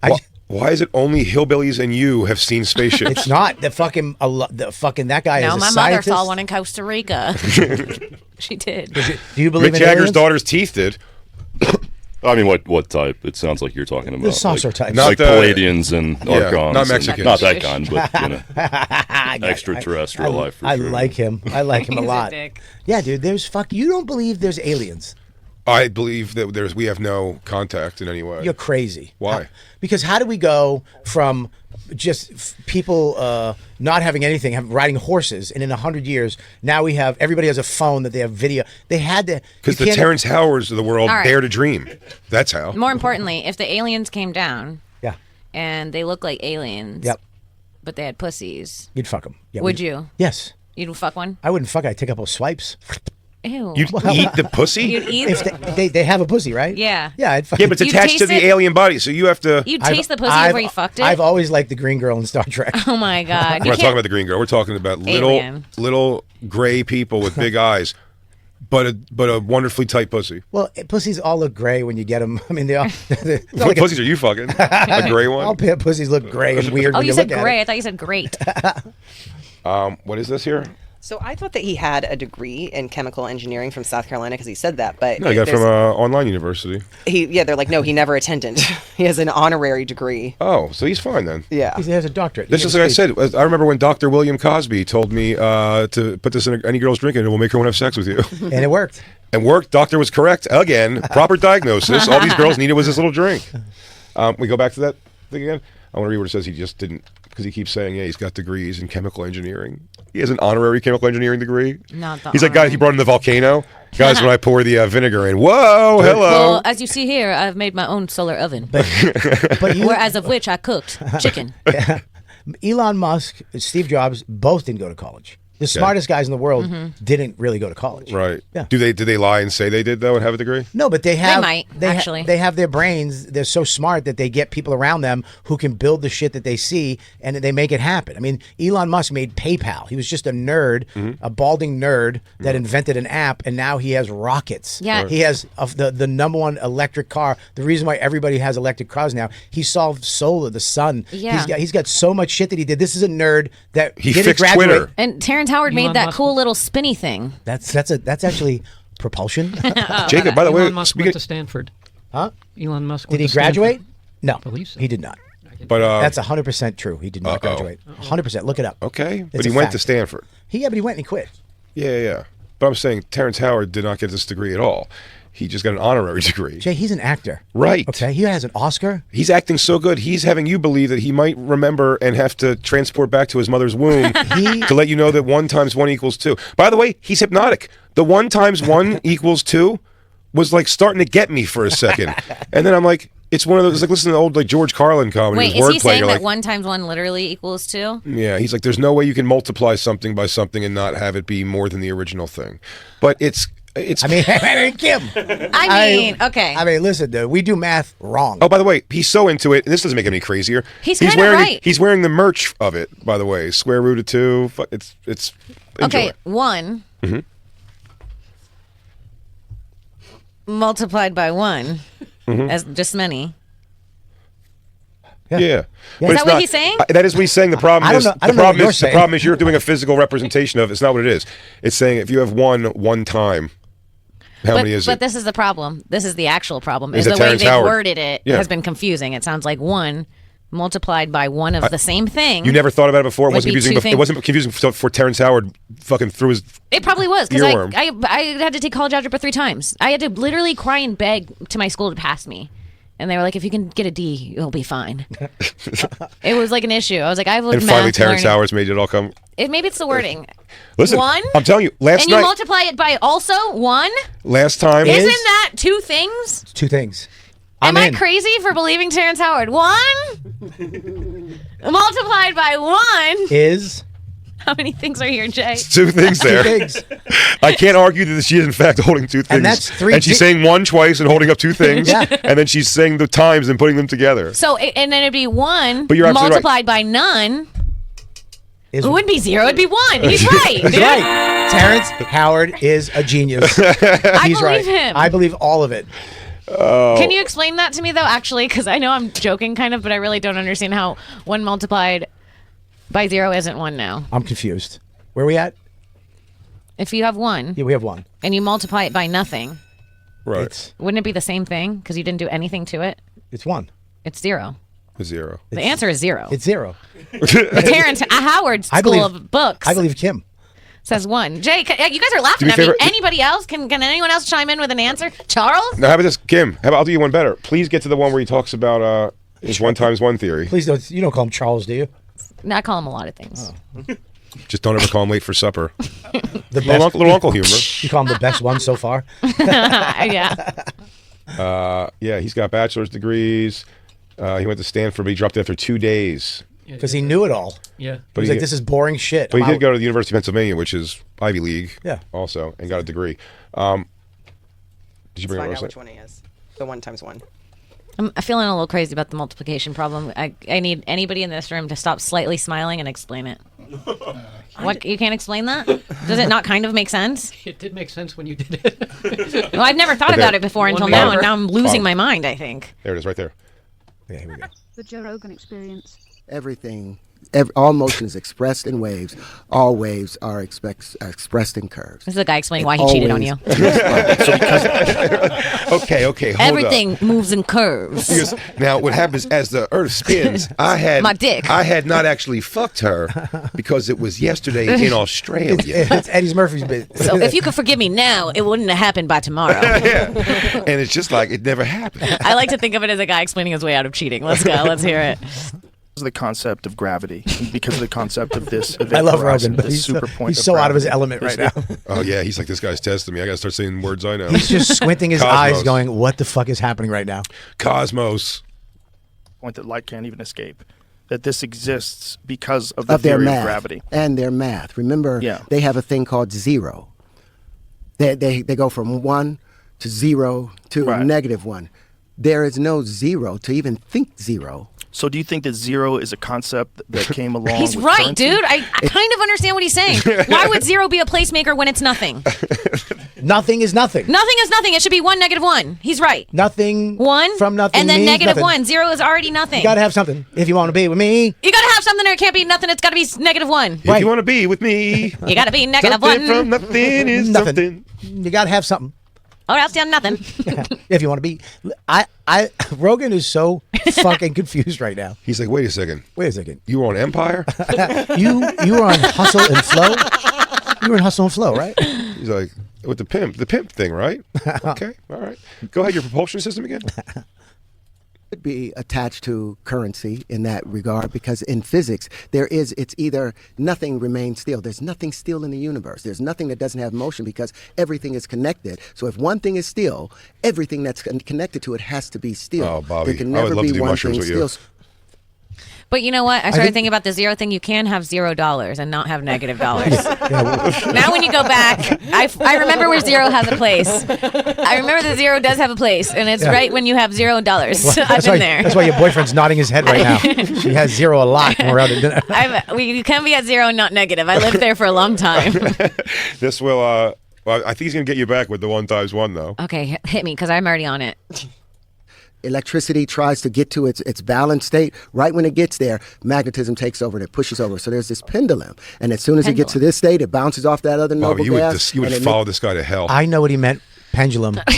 Why is it only hillbillies and you have seen spaceships? It's not the fucking that guy No, is a my mother scientist. saw one in Costa Rica. She did. Do you believe Mick in Jagger's aliens? daughter's teeth did. I mean, what type? It sounds like you're talking about The saucer type. Not like the- Palladians and Archons. not and- Mexicans. Not that kind, but extraterrestrial life. For I sure. like him. I like him a He's lot. dick. Yeah, dude. There's You don't believe there's aliens? I believe that we have no contact in any way. You're crazy. Why? Because how do we go from just people not having anything, riding horses, and in 100 years, now we have everybody has a phone that they have video. They had to Because you the can't- Terrence Howards of the world All right. dare to dream. That's how. More importantly, if the aliens came down Yeah. and they look like aliens, Yep. but they had pussies, You'd fuck them. Yeah, would you? Yes. You'd fuck one? I wouldn't fuck. I'd take a couple swipes. Ew. You'd eat the pussy? You'd eat. If they have a pussy, right? Yeah. Yeah. I'd fuck Yeah, but it's You'd attached to taste the it? alien body, so you have to. You'd taste the pussy before you fucked it. I've always liked the green girl in Star Trek. Oh my god! We're You not talking can't. about the green girl. We're talking about Alien. little gray people with big eyes, but a wonderfully tight pussy. Well, pussies all look gray when you get them. I mean, they all. What pussies are you fucking? A gray All one? pussies look gray and weird. Oh, when you said look at gray. I it. thought you said great. What is this here? So I thought that he had a degree in chemical engineering from South Carolina because he said that, but No, I got it there's- from online university. they're like, no, he never attended. He has an honorary degree. Oh, so he's fine then. Yeah. He has a doctorate. This He is can like I speak. said. I remember when Dr. William Cosby told me to put this in any girl's drink and it will make her want to have sex with you. And it worked. And worked. Doctor was correct again. Proper diagnosis. All these girls needed was this little drink. We go back to that thing again. I want to read what it says. He just didn't, because he keeps saying, yeah, he's got degrees in chemical engineering. He has an honorary chemical engineering degree. Not the He's like, guys, he brought in the volcano. Guys, when I pour the vinegar in, whoa, hello. Well, as you see here, I've made my own solar oven, But you, whereas of which I cooked chicken. Elon Musk, Steve Jobs, both didn't go to college. The smartest guys in the world didn't really go to college. Right. Yeah. Do they lie and say they did, though, and have a degree? No, but they have. might, actually. They have their brains. They're so smart that they get people around them who can build the shit that they see, and they make it happen. I mean, Elon Musk made PayPal. He was just a nerd, a balding nerd that invented an app, and now he has rockets. Yeah. Right. He has the number one electric car. The reason why everybody has electric cars now. He solved solar, the sun. Yeah. He's got so much shit that he did. This is a nerd that He didn't fixed graduate. Twitter. And Terrence Howard made Elon that Musk- cool little spinny thing. That's actually propulsion. Jacob, by the way, Elon Musk speaking went to Stanford. Huh? Elon Musk Did went he to graduate? Stanford. No, believe so. he did not. but That's 100% true. He did not graduate. 100%. Look it up. okay, but It's he a went fact. to Stanford. But he went and he quit. Yeah. But I'm saying Terrence Howard did not get this degree at all. He just got an honorary degree. Jay, he's an actor. Right. Okay, he has an Oscar. He's acting so good. He's having you believe that he might remember and have to transport back to his mother's womb to let you know that 1 × 1 = 2. By the way, he's hypnotic. The 1 × 1 = 2 was like starting to get me for a second, and then I'm like, it's one of those like listen to old like George Carlin comedy. Wait, with is he wordplay. saying You're that like, 1 × 1 literally equals 2? yeah, he's like, there's no way you can multiply something by something and not have it be more than the original thing. But it's. I mean, Kim. Okay. I mean, listen, dude, we do math wrong. Oh, by the way, he's so into it, and this doesn't make it any crazier. He's kinda wearing right. He's wearing the merch of it, by the way. Square root of 2. It's enjoy. Okay, 1 multiplied by 1 as just many. Yeah. But Is it's that what not- he's saying? That is what he's saying. The problem I don't is know- I the don't know problem what you're is the saying. problem is you're doing a physical representation of it. It's not what it is. It's saying if you have one time, how many is but it? this is the problem. This is the actual problem. Is Is it the way Terrence they've Howard? worded it Yeah. has been confusing. It sounds like 1 multiplied by 1 of the same thing. You never thought about it before. It Would wasn't be confusing. two It things. wasn't confusing for Terrence Howard. Fucking through his. It probably was because Earworm. I had to take college algebra 3 times. I had to literally cry and beg to my school to pass me. And they were like, if you can get a D, you'll be fine. It was like an issue. I was like, I've And math finally, Terrence learning. Howard's made it all come. Maybe it's the wording. Listen, 1? I'm telling you, last And you night, multiply it by also 1? last time, Isn't that 2 things? Two things. Am I'm I in. crazy for believing Terrence Howard? 1 multiplied by 1. Is How many things are here, Jay? 2 things two there. things. I can't argue that she is in fact holding 2 things. that's 3 And she's di- saying 1 twice and holding up 2 things. Yeah. And then she's saying the times and putting them together. So, and then it'd be 1 But you're absolutely right. multiplied by none. Is It wouldn't be 0. It'd be 1. He's right. He's dude. right. Terrence Howard is a genius. I He's right. believe him. I believe all of it. Can you explain that to me, though, actually? Because I know I'm joking kind of, but I really don't understand how 1 multiplied by 0 isn't 1 now. I'm confused. Where are we at? If you have 1 Yeah, we have 1. and you multiply it by nothing, Right. Wouldn't it be the same thing because you didn't do anything to it? It's 1. It's 0. 0. The answer is 0. It's 0. The Terrence Howard School of Books I believe Kim. says 1. Jay, you guys are laughing at me. Anybody else? Can anyone else chime in with an answer? Charles? Now, how about this, Kim? I'll do you one better. Please get to the one where he talks about his 1 times 1 theory. Please don't. You don't call him Charles, do you? No, I call him a lot of things. Just don't ever call him late for supper. The best, Little uncle humor. You call him the best one so far. Yeah. Yeah, he's got bachelor's degrees. He went to Stanford, but he dropped after 2 days. Because he knew it all. Yeah. But he's like, this is boring shit. But he I'm did out. go to the University of Pennsylvania, which is Ivy League. Yeah. Also, and got a degree. Did you bring Find up out which one he is. The 1 times 1. I'm feeling a little crazy about the multiplication problem. I need anybody in this room to stop slightly smiling and explain it. What? You can't explain that? Does it not kind of make sense? It did make sense when you did it. Well, I've never thought about it before until now, and now I'm losing my mind, I think. There it is, right there. Yeah, here we go. The Joe Rogan Experience. Everything, all motion is expressed in waves. All waves are expressed in curves. This is a guy explaining why he cheated on you. Okay, hold Everything up. moves in curves. Because now what happens as the earth spins, I had My dick. I had not actually fucked her because it was yesterday in Australia. It's Eddie Murphy's bit. So if you could forgive me now, it wouldn't have happened by tomorrow. Yeah. And it's just like it never happened. I like to think of it as a guy explaining his way out of cheating. Let's go. Let's hear it. The concept of gravity, because of the concept of this event I love horizon, Rogan, but this super point he's of so out of his gravity. element right now. Oh yeah, he's like, this guy's testing me. I gotta start saying words I know. He's just squinting his Cosmos. eyes going, what the fuck is happening right now? Cosmos. Point that light can't even escape. That this exists because of the Their theory math of gravity. and their math. Remember, they have a thing called 0. They go from 1 to 0 to -1. There is no 0 to even think 0. So do you think that 0 is a concept that came along He's with right, currency? dude. I kind of understand what he's saying. Why would 0 be a placemaker when it's nothing? Nothing is nothing. Nothing is nothing. It should be 1, -1. He's right. Nothing 1 from nothing and then means nothing. -1. 0 is already nothing. You gotta have something if you want to be with me. You gotta have something, or it can't be nothing. It's gotta be -1. If you want to be with me, You gotta be something -1. from nothing is something. You gotta have something. Or else you're nothing. If you want to be, Rogan is so fucking confused right now. He's like, wait a second. Wait a second. You were on Empire? You were on Hustle and Flow. You were in Hustle and Flow, right? He's like, with the pimp thing, right? Okay, all right. Go ahead, your propulsion system again. Could be attached to currency in that regard, because in physics it's either nothing remains still. There's nothing still in the universe. There's nothing that doesn't have motion, because everything is connected. So if one thing is still, everything that's connected to it has to be still. Oh, Bobby, there can I would never love be to do one mushrooms thing with you. still. But you know what? I started thinking about the 0 thing. You can have $0 and not have $. Now when you go back, I remember where 0 has a place. I remember that 0 does have a place, and it's right when you have $0. I've been there. That's why your boyfriend's nodding his head right now. She has 0 a lot when we're out at dinner. You can be at 0 and not negative. I lived there for a long time. This will, well, I think he's going to get you back with the 1 times 1, though. Okay, hit me, because I'm already on it. Electricity tries to get to its balanced state. Right when it gets there, magnetism takes over and it pushes over. So there's this pendulum. And as soon as it gets to this state, it bounces off that other noble Bobby, gas. you would follow this guy to hell. I know what he meant, pendulum. But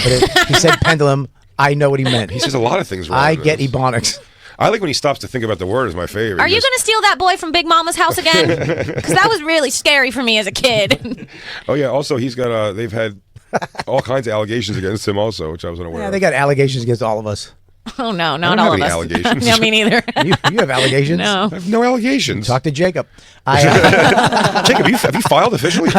he said pendulum. I know what he meant. He says a lot of things wrong. I get ebonics. I like when he stops to think about the word is my favorite. Are you going to steal that boy from Big Mama's house again? Because that was really scary for me as a kid. Oh, yeah. Also, he's got, they've had all kinds of allegations against him also, which I wasn't aware Yeah, of. they got allegations against all of us. Oh, no, not I don't all have of any us. allegations. No, me neither. You have allegations? No. I have no allegations. Talk to Jacob. Jacob, have you filed officially?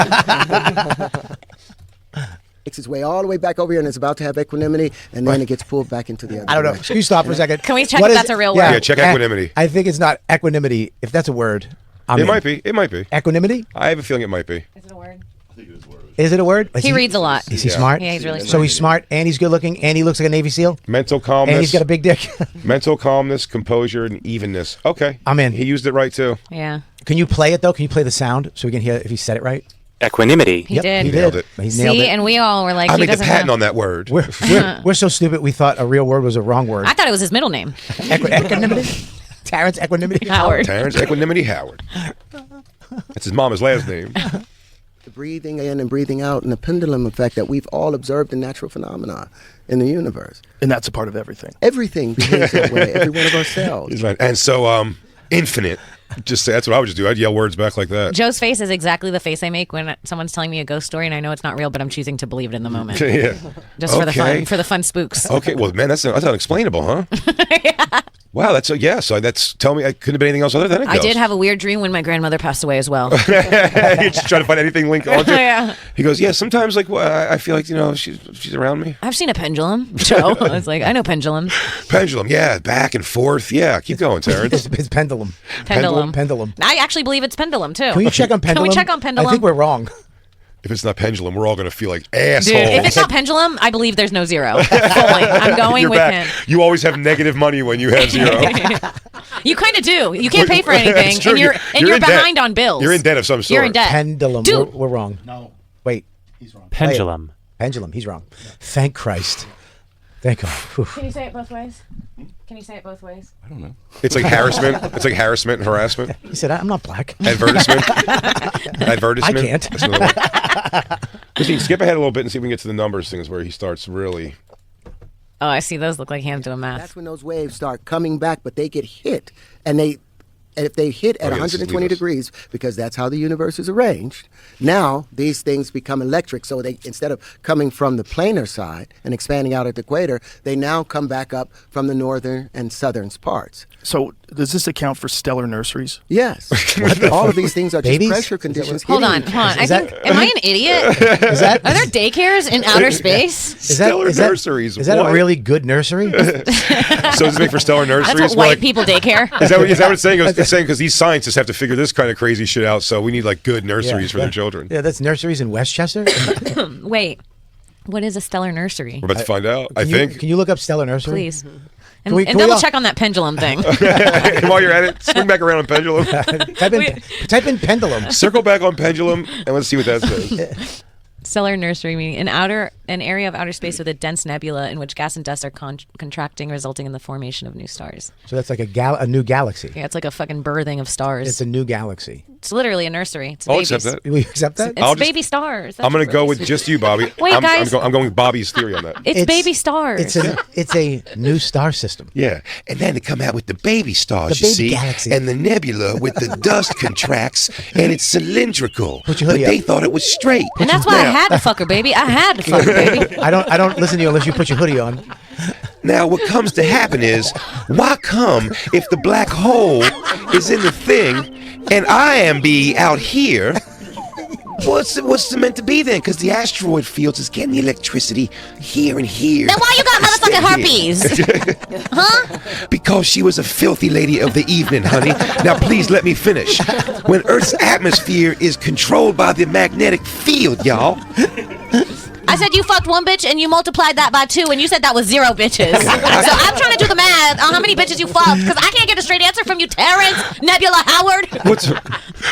Makes its way all the way back over here, and it's about to have equanimity, and then it gets pulled back into the other I don't know. direction. You stop for a second. Can we check What if is- that's a real Yeah, word? check equanimity. I think it's not equanimity. If that's a word, I'm It in. might be. It might be. Equanimity? I have a feeling it might be. Is it a word? Is it a word? He reads a lot. Is he Yeah. smart? Yeah, he's really smart. So he's smart, and he's good looking, and he looks like a Navy SEAL, Mental calmness. and he's got a big dick. mental calmness, composure, and evenness. Okay. I'm in. He used it right, too. Yeah. Can you play it, though? Can you play the sound so we can hear if he said it right? Equanimity. He did. He nailed did. it. He nailed See, it. and we all were like, I he made the doesn't patent know. on that word. We're so stupid we thought a real word was a wrong word. I thought it was his middle name. Equanimity? Terrence Equanimity? Howard. Terrence Equanimity Howard. That's his mama's last name. The breathing in and breathing out, and the pendulum effect that we've all observed in natural phenomena in the universe. And that's a part of everything. Everything behaves that way. Every one of our cells. He's right. And so, infinite. Just say that's what I would just do. I'd yell words back like that. Joe's face is exactly the face I make when someone's telling me a ghost story, and I know it's not real, but I'm choosing to believe it in the moment. Yeah. Just for the fun spooks. Okay. Well, man, that's unexplainable, huh? Yeah. Wow. So that's tell me. I couldn't have been anything else other than a ghost. I did have a weird dream when my grandmother passed away as well. You're just trying to find anything linked onto it. Yeah. He goes, yeah. Sometimes, like, I feel like she's around me. I've seen a pendulum, Joe. I was like, I know pendulums. Pendulum, yeah, back and forth, yeah. Keep going, Terrence. It's pendulum. Pendulum. I actually believe it's pendulum too. Can we check on pendulum? Can we check on pendulum? I think we're wrong. If it's not pendulum, we're all going to feel like assholes. Dude, if it's not pendulum, I believe there's no zero. Fully. I'm going You're with back. him. You always have negative money when you have zero. You kind of do. You can't pay for anything, true. and you're in behind debt. on bills. You're in debt of some sort. You're in debt. Pendulum. Dude. We're wrong. No. Wait. He's wrong. Pendulum. Pendulum. He's wrong. Thank Christ. Thank God. Whew. Can you say it both ways? Can you say it both ways? I don't know. It's like harassment. It's like harassment and harassment. He said, I'm not black. Advertisement. Advertisement. I can't. That's another one. Christine, skip ahead a little bit and see if we can get to the numbers things where he starts really. Oh, I see. Those look like hands doing math. That's when those waves start coming back, but they get hit, and if they hit at 120 degrees, because that's how the universe is arranged, now these things become electric. So they, instead of coming from the planar side and expanding out at the equator, they now come back up from the northern and southern parts. So does this account for stellar nurseries? Yes. All of these things are Babies? just pressure conditions. Hold on. hitting- Am I an idiot? Is that, Are there daycares in outer space? is that, Stellar is that- nurseries. Is that What? a really good nursery? So does it make for stellar nurseries? That's what We're white like, people daycare. Is that what it's saying? It's saying because these scientists have to figure this kind of crazy shit out, so we need like good nurseries for their children. Yeah, that's nurseries in Westchester. Wait. What is a stellar nursery? We're about to find out. I think. Can you look up Stellar Nursery? Please. And, we- and can we double all- check on that pendulum thing. And while you're at it, swing back around on pendulum. Type in pendulum. Circle back on pendulum, and let's see what that says. Stellar nursery meaning an area of outer space with a dense nebula in which gas and dust are contracting, resulting in the formation of new stars. So that's like a new galaxy. Yeah, it's like a fucking birthing of stars. It's a new galaxy. It's literally a nursery. It's I'll babies. accept that. We accept that? It's baby stars. That's I'm going to go really with sweet. just you, Bobby. Wait, guys. I'm going with Bobby's theory on that. It's baby stars. It's a new star system. Yeah, and then they come out with the baby stars, The you baby see, galaxy. and the nebula with the dust contracts, and it's cylindrical. Put your But hoodie they up. thought it was straight. and that's why I had to fuck her, baby. I had to fuck her, baby. I don't listen to you unless you put your hoodie on. Now, what comes to happen is, why come if the black hole is in the thing, and I am be out here? What's it meant to be then? Because the asteroid fields is getting the electricity here and here. Then why you got motherfucking Instead herpes? Huh? Because she was a filthy lady of the evening, honey. Now, please let me finish. When Earth's atmosphere is controlled by the magnetic field, y'all. I said you fucked one bitch and you multiplied that by 2, and you said that was 0 bitches. So I'm trying to do the math on how many bitches you fucked, because I can't get a straight answer from you, Terrence Nebula Howard.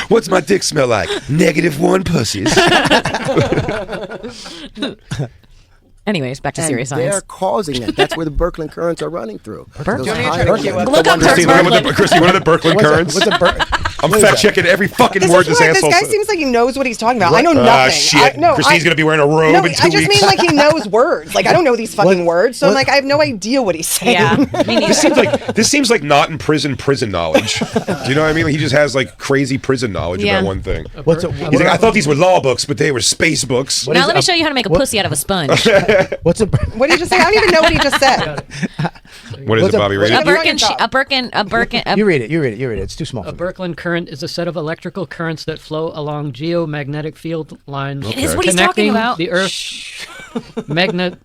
What's my dick smell like? -1 pussies. Anyways, back to serious They're science. causing it. That's where the Berkeley currents are running through. Those Joni, higher try to keep levels. up. Look up Christine, Berkeley. Christine, what are the Berkeley currents? What's a I'm fact checking every fucking This word is this why this asshole guy said. seems like he knows what he's talking about. I know nothing. Ah, shit. Christine's gonna be wearing a robe No, in 2 I just weeks. mean like he knows words. Like I don't know these fucking words, so I'm like I have no idea what he's saying. Yeah, me neither. This seems like not in prison knowledge. Do you know what I mean? Like, he just has like crazy prison knowledge Yeah. about one thing. What's a He's like, I thought these were law books, but they were space books. Now let me show you how to make a pussy out of a sponge. what's a What did you just say? I don't even know what he just said. What is What's it, a- Bobby? Read A it? Birkin. You read it. You read it. You read it. It's too small. A Birkeland current is a set of electrical currents that flow along geomagnetic field lines It is what he's talking connecting about. the Earth's magnet.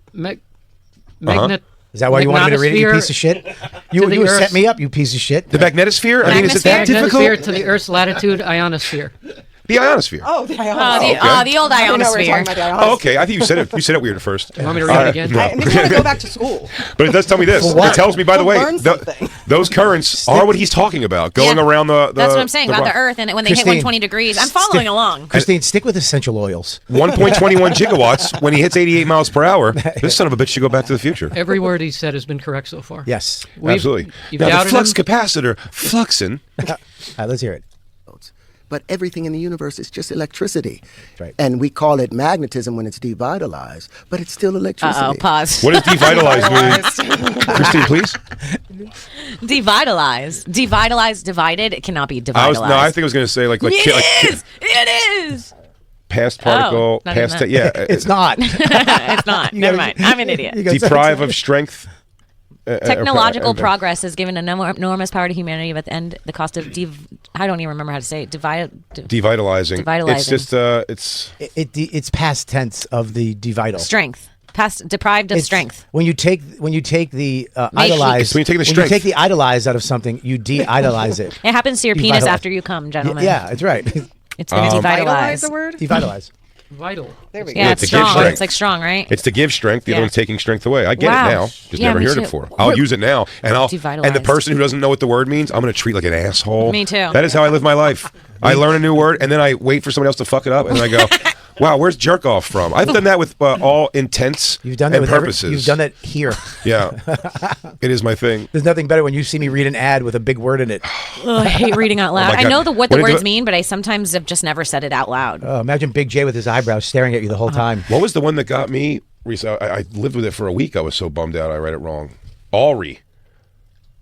Is that why you wanted me to read it, you magnetosphere piece of shit? to You the set Earth's- me up, you piece of shit. The magnetosphere? I mean, is it that difficult? Magnetosphere to the Earth's latitude ionosphere. The ionosphere. Oh, the Oh, ionosphere. the old I didn't know we were talking ionosphere. about the ionosphere. Oh, okay. I think you said it weird at first. You want me to read it again? No. It makes me want to go back to school. But it does tell me this. what? It tells me, by the To way, learn something. those currents are what he's talking about, going Yeah. around the That's what I'm saying about rock. the Earth, and when they hit Christine, 120 degrees, I'm following along. Christine, stick with essential oils. 1.21 gigawatts when he hits 88 miles per hour. This son of a bitch should go back to the future. Every word he said has been correct so far. Yes. We've- Absolutely. You've Now, the doubted flux him? capacitor, fluxing. All right, let's hear it. but everything in the universe is just electricity. Right. And we call it magnetism when it's devitalized, but it's still electricity. Uh-oh, pause. What does devitalize mean? Christine, please. Devitalize. Devitalize, divided. It cannot be devitalized. I think I was going to say like It is. past particle, not past even yeah. It's not. It's not. Never mind. I'm an idiot. Deprive of strength. Technological progress has given enormous power to humanity, but at the end, the cost of I don't even remember how to say it. Devitalizing. It's just It's past tense of the devital. Strength. Past deprived of strength. When you take the idolize, when you take the when strength. you take the idolize out of something, you de-idolize it. It happens to your penis Devitalize. after you come, gentlemen. Yeah, that's right. It's going to devitalize. the word? Devitalize. Vital. There we go. Yeah, Yeah, it's to give strong. strength. It's like strong, right? It's to give strength. The other Yeah. one's taking strength away. I get Wow. it now. Just Yeah, never me heard it too. before. I'll use it now, and the Devitalized. person who doesn't know what the word means, I'm going to treat like an asshole. Me too. That is how I live my life. I learn a new word, and then I wait for somebody else to fuck it up, and then I go, "Wow, where's jerk off from?" I've done that with all intents You've done that and with purposes. you've done that here. Yeah, it is my thing. There's nothing better when you see me read an ad with a big word in it. Ugh, I hate reading out loud. my I God. know what What the did words the- mean, but I sometimes have just never said it out loud. Imagine Big J with his eyebrows staring at you the whole time. What was the one that got me? I lived with it for a week. I was so bummed out. I read it wrong. Alri.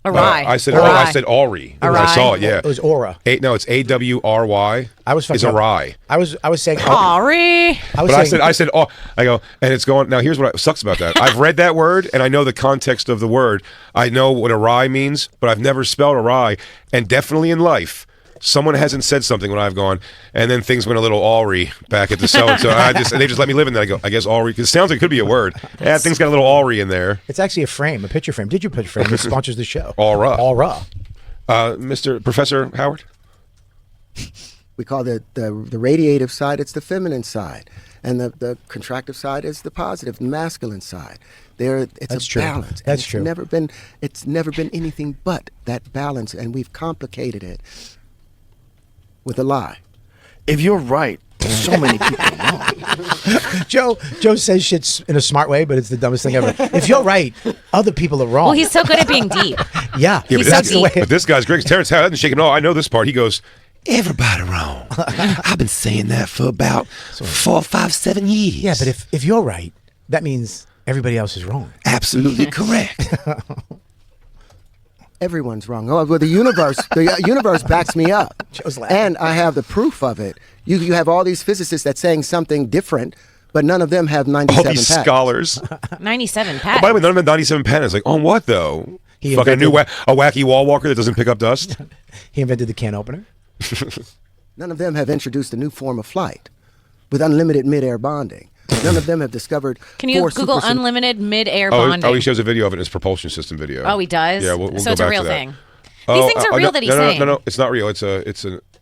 Awry. I said Awry. I said Alri. When I Awry. saw it. Yeah. It was aura. No, it's AWRY. I was It's fucking up. awry. I was saying. Sorry. I was But saying. I said, oh, I go, and it's going. Now, here's what sucks about that. I've read that word, and I know the context of the word. I know what awry means, but I've never spelled awry. And definitely in life, someone hasn't said something when I've gone, and then things went a little awry back at the so and so. And they just let me live in that. I go, I guess awry, because it sounds like it could be a word. Yeah, things got a little awry in there. It's actually a frame, a picture frame. Did you picture frame? It sponsors the show. Aura. Aura. Mr. Professor Howard? We call the radiative side, it's the feminine side. And the contractive side is the positive, masculine side. It's That's a true. balance. That's it's true. Never been anything but that balance, and we've complicated it with a lie. If you're right, there's so many people wrong. Joe says shit in a smart way, but it's the dumbest thing ever. If you're right, other people are wrong. Well, he's so good at being deep. yeah, Yeah, He's but, so deep. but this guy's great. Terrence Howard doesn't shake him. No, I know this part. He goes, everybody wrong. I've been saying that for about 4, 5, 7 years. Yeah, but if you're right, that means everybody else is wrong. Absolutely correct. Everyone's wrong. Oh, well, the universe backs me up, Joe's laughing. and I have the proof of it. You have all these physicists that's saying something different, but none of them have 97 All these patents. scholars. 97 Oh, patents. by the way, none of them 97 patents. Like, on what, though? He Fucking a invented- a wacky wall walker that doesn't pick up dust? He invented the can opener. None of them have introduced a new form of flight with unlimited mid-air bonding. None of them have discovered. Can you 4 Google super- unlimited mid-air Oh, bonding? he shows a video of it in his propulsion system video. Oh, he does? Yeah, we'll So go it's a back real to that. thing. These things are real that he's saying. No, it's not real. It's a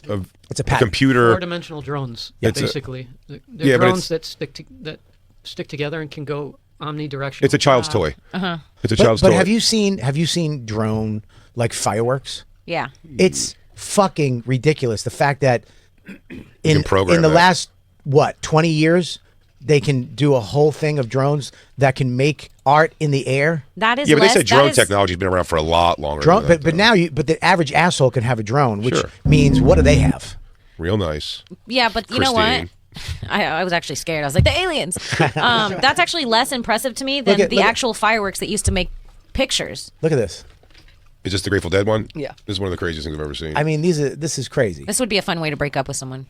patent. computer. Four-dimensional drones, It's a- basically. They're Yeah, but drones that stick together and can go omnidirectional. It's a child's toy. Uh-huh. It's a But, child's but toy. have you seen drone like fireworks? Yeah. It's fucking ridiculous. The fact that in program the that. last 20 years they can do a whole thing of drones that can make art in the air. That is Yeah, but they less, said that drone is- technology's been around for a lot longer. Drone, than that, but now the average asshole can have a drone, which Sure. means what do they have? Real nice. Yeah, but you know what? Christine. I was actually scared. I was like, the aliens. That's actually less impressive to me than Look at- the look at- actual fireworks that used to make pictures. Look at this. Is this the Grateful Dead one? Yeah. This is one of the craziest things I've ever seen. I mean, this is crazy. This would be a fun way to break up with someone.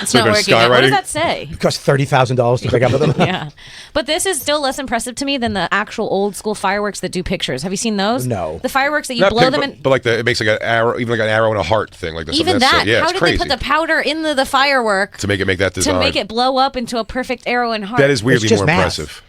It's So not they're working. What skywriting? does that say? It costs $30,000 to break up with them. Yeah. But this is still less impressive to me than the actual old school fireworks that do pictures. Have you seen those? No. The fireworks that you Not blow pic- them but, in. but like it makes like an arrow, even like an arrow and a heart thing, like this. Even that. Yeah, How it's did crazy. they put the powder in the firework to make that to design? make it blow up into a perfect arrow and heart? That is weirdly just more math. impressive.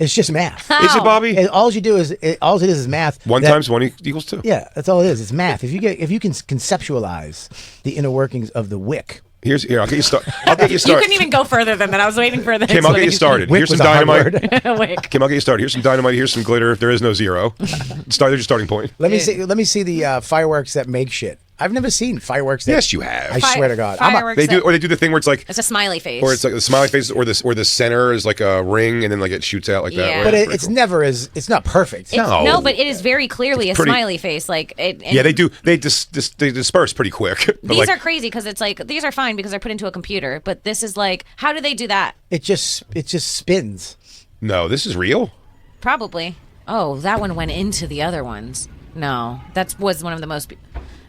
It's just math. Is it, Bobby? And all you do is all it is math. One that- times one equals 2. Yeah, that's all it is. It's math. If you can conceptualize the inner workings of the wick. Here, I'll get you started. I'll get you You started. couldn't even go further than that. I was waiting for the Kim, I'll get you started. Wick Here's some was a hard dynamite. word. Wick. Kim, I'll get you started. Here's some dynamite. Here's some glitter. There is no zero. There's your starting point. Let me see the fireworks that make shit. I've never seen fireworks. That, Yes, you have. I swear to God. Fireworks. They do the thing where it's like, It's a smiley face. or it's like the smiley face, or the center is like a ring, and then like it shoots out like that. Yeah. Right? But Pretty it's cool. never as. It's not perfect. No, but it is very clearly a pretty- smiley face. Like it. Yeah, they do. They they disperse pretty quick. But These like, are crazy because it's like these are fine because they're put into a computer. But this is like, how do they do that? It just spins. no, this is real. Probably. Oh, that one went into the other ones. No, that was one of the most.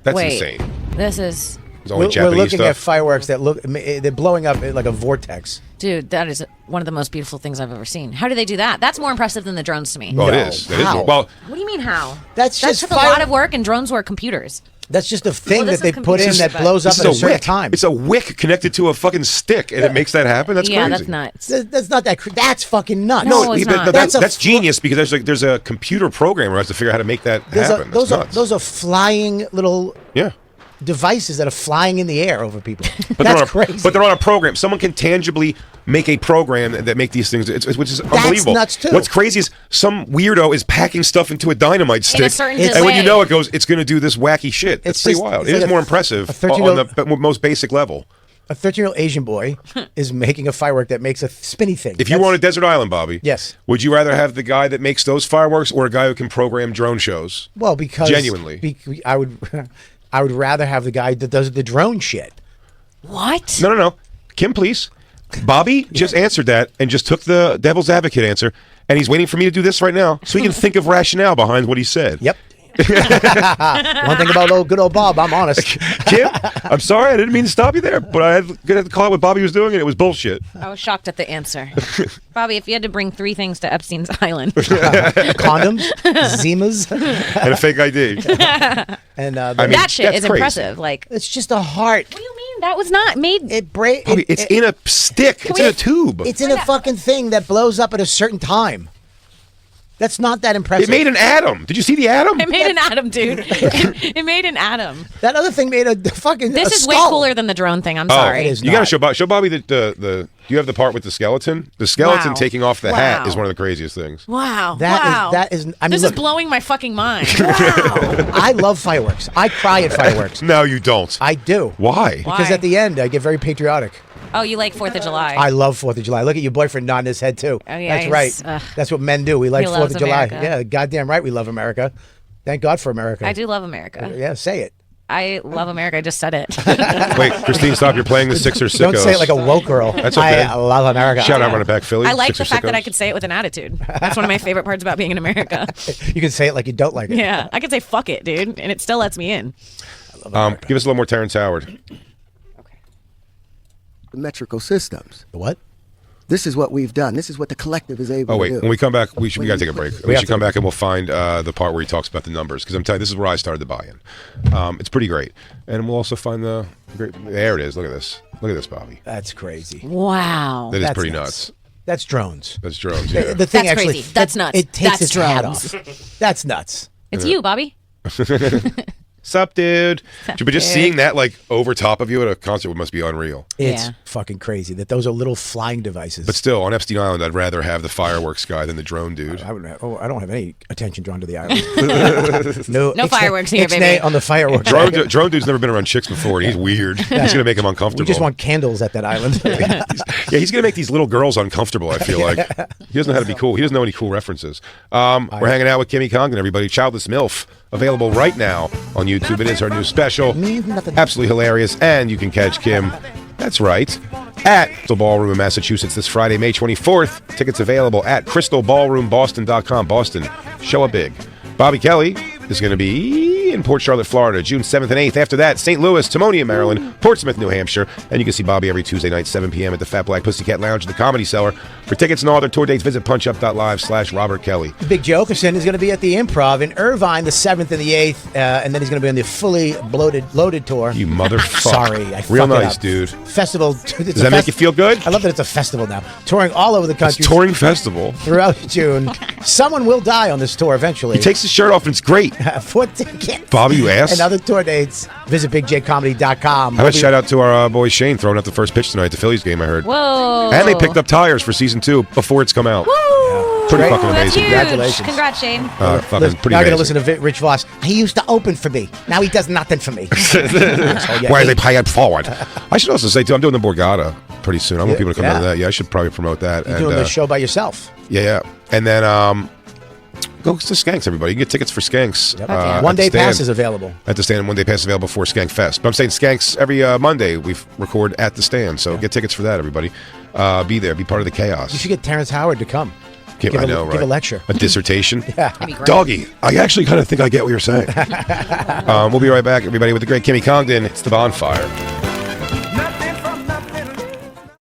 That's Wait, insane. This is. It's only We're Japanese looking stuff. at fireworks that look. They're blowing up like a vortex. Dude, that is one of the most beautiful things I've ever seen. How do they do that? That's more impressive than the drones to me. Oh, it No. is. It is. How? Well, What do you mean how? That's just took a lot of work, and drones were computers. That's just a thing Well, this that they is put in confusing, that but- blows up this at a is a certain wick. time. It's a wick connected to a fucking stick, and it makes that happen. That's Yeah, crazy. that's nuts. That's not that. That's fucking nuts. No, it's not. That's That's a genius because there's a computer programmer who has to figure out how to make that happen. That's nuts. those are flying little Yeah. devices that are flying in the air over people. But That's they're crazy. But they're on a program. Someone can tangibly make a program that make these things, which is unbelievable. nuts, too. What's crazy is some weirdo is packing stuff into a dynamite stick, certain and when you way. know it's going to do this wacky shit. It's pretty just- wild. it's It is like more a impressive on 13-year-old the most basic level. a 13-year-old Asian boy is making a firework that makes a spinny thing. If you were on a desert island, Bobby, Yes. would you rather have the guy that makes those fireworks or a guy who can program drone shows? well, because Genuinely. I would I would rather have the guy that does the drone shit. What? No. Kim, please. Bobby just answered that and just took the devil's advocate answer, and he's waiting for me to do this right now so he can think of rationale behind what he said. Yep. One thing about good old Bob, I'm honest. Kim, I'm sorry, I didn't mean to stop you there, but I had to call out what Bobby was doing, and it was bullshit. I was shocked at the answer. Bobby, if you had to bring 3 things to Epstein's Island, Condoms, Zimas, And a fake ID. and I mean, that shit that's is crazy. impressive. Like, it's just a heart. what do you mean? That was not made. It break. Bobby, it's in a stick. It's in a tube. It's in a fucking thing that blows up at a certain time. That's not that impressive. It made an atom. Did you see the atom? It made an atom, dude. It made an atom. That other thing made a fucking. This a is way skull. cooler than the drone thing. I'm Oh, sorry. It is you got to not. show Bobby the do you have the part with the skeleton? The skeleton Wow. taking off the hat Wow. is one of the craziest things. Wow. That is. I mean, this look, is blowing my fucking mind. I love fireworks. I cry at fireworks. No, you don't. I do. Why? Because Why? at the end, I get very patriotic. Oh, you like 4th of July? I love 4th of July. Look at your boyfriend nodding his head too. Oh, yeah, That's he's, right. That's what men do. We like 4th loves of July. America. Yeah, goddamn right. We love America. Thank God for America. I do love America. Yeah, say it. I love America. I just said it. Wait, Christine, stop. You're playing the Sixers Don't sickos. say it like a woke girl. That's okay. I love America. Shout out, running back Philly. I like Sixers the fact that sickos. I could say it with an attitude. That's one of my favorite parts about being in America. You can say it like you don't like it. Yeah, I could say fuck it, dude, and it still lets me in. Give us a little more Terrence Howard. The metrical systems. What? This is what we've done. This is what the collective is able Oh to wait, do. when we come back, we got to take a break. We have should to. come back and we'll find the part where he talks about the numbers because I'm telling you, this is where I started the buy-in. It's pretty great, and we'll also find the great. There it is. Look at this. Look at this, Bobby. That's crazy. Wow. That is That's pretty nuts. nuts. That's drones. That's drones. Yeah. The thing That's actually. crazy. That's nuts. It takes That's its hat drones. off. That's nuts. It's you, Bobby. Sup, dude? But just dude. seeing that like over top of you at a concert must be unreal. It's Yeah. fucking crazy that those are little flying devices. But still, on Epstein Island, I'd rather have the fireworks guy than the drone dude. I don't have any attention drawn to the island. No No fireworks here, ixnay baby. on the fireworks. Drone dude's never been around chicks before, and he's weird. He's gonna make him uncomfortable. We just want candles at that island. Yeah, he's gonna make these little girls uncomfortable. I feel like he doesn't know how to be cool. He doesn't know any cool references. We're hanging out with Kimmy Congdon, everybody. Childless MILF, available right now on YouTube. It is her new special, absolutely hilarious, and you can catch Kim. That's right, at Crystal Ballroom in Massachusetts this Friday, May 24th. Tickets available at crystalballroomboston.com. Boston, show up big. Bobby Kelly is going to be in Port Charlotte, Florida, June 7th and 8th. After that, St. Louis, Timonium, Maryland, Portsmouth, New Hampshire. And you can see Bobby every Tuesday night, 7 p.m. at the Fat Black Pussycat Lounge at the Comedy Cellar. For tickets and all other tour dates, visit punchup.live/Robert Kelly. Big Joe Okerson is going to be at the Improv in Irvine the 7th and the 8th, and then he's going to be on the fully loaded tour. You motherfucker. Sorry, I Real fucked it nice, up. dude. Festival. Does that make you feel good? I love that it's a festival now. Touring all over the It's country. touring festival. Throughout June. Someone will die on this tour eventually. He takes his shirt off and it's great. For tickets. Bobby, you ass. And other tour dates, visit bigjcomedy.com. How about shout out to our boy Shane throwing out the first pitch tonight at the Phillies game, I heard. Whoa. And they picked up tires for season 2 before it's come out. Woo. pretty Great. fucking Ooh, that's amazing. huge. Congratulations. Congrats, Shane. Fucking pretty Now I'm amazing. gonna listen to Rich Voss. He used to open for me. Now he does nothing for me. Where they pay it forward. I should also say too, I'm doing the Borgata pretty soon. I want people to come Yeah. to that. Yeah, I should probably promote that. You're and, doing the show by yourself. Yeah. And then go to Skanks, everybody. You can get tickets for Skanks. Yep. at One the day stand. pass is available. At the stand, and one day pass is available for Skank Fest. But I'm saying Skanks every Monday we record at the stand, so get tickets for that, everybody. Be there, be part of the chaos. You should get Terrence Howard to come. Give Give a lecture. a dissertation. Yeah. That'd be great. Doggy, I actually kind of think I get what you're saying. We'll be right back, everybody, with the great Kimmy Congdon. It's the Bonfire.